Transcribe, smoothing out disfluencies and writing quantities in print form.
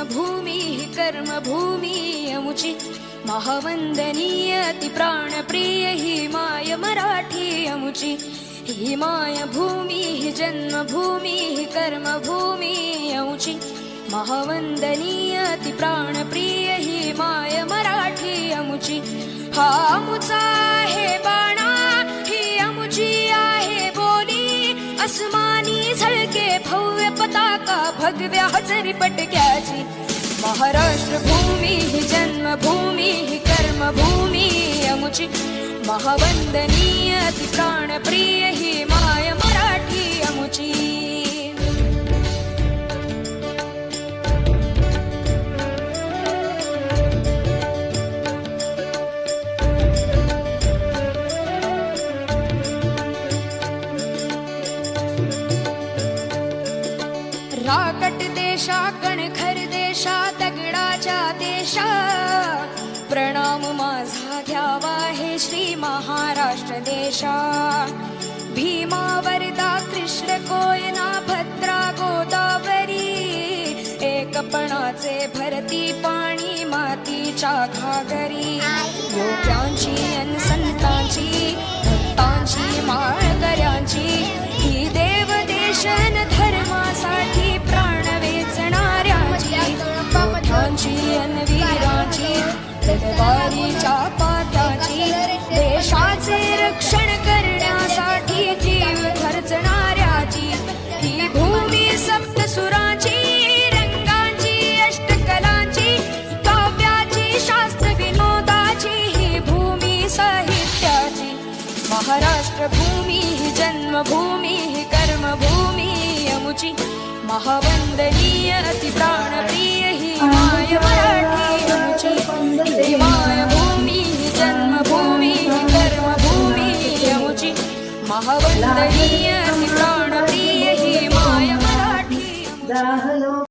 जन्मभूमी कर्मभूमी अमुची महावंदनीय अति प्राणप्रिय ही माय मराठी अमुची ही माय भूमी ही जन्मभूमी ही कर्मभूमी अमुची महावंदनीय अति प्राणप्रिय ही माय मराठी अमुची हा अमुचा आहे बाणा ही अमुची आहे बोली अस्मानी झळके भव्य पताका भगव्या हजरी पटक्याची महाराष्ट्र भूमी ही जन्मभूमी ही कर्मभूमी अमुची महावंदनीय अति प्राणप्रिय ही माय मराठी अमुची राकट देशा कणखर देशा दगडाच्या देशा प्रणाम माझा घ्यावा हे श्री महाराष्ट्र देशा भीमा वरदा कृष्ण कोयना भद्रा गोदावरी एकपणाचे भरती पाणी मातीच्या घागरी योग्यांची अन संतांची भक्तांची माळकऱ्यांची ही देव देशन धर्मासाठी प्राण वेचणाऱ्याची योद्ध्यांची अन वीरांची तलवारीच्या पात्याची देशाचे रक्षण करण्यासाठी जीव खर्चणाऱ्याची ही भूमी सप्तसुरांची रंगांची अष्टकलांची काव्याची शास्त्र विनोदाची ही भूमी साहित्याची महाराष्ट्र भूमी ही जन्मभूमी ही कर्मभूमी अमुची महावंदनीय अति प्राणप्रिय ही माय मराठी अमुची ही माय भूमी ही जन्मभूमी ही कर्मभूमी अमुची महावंदनीय अति प्राणप्रिय ही माय मराठी अमुची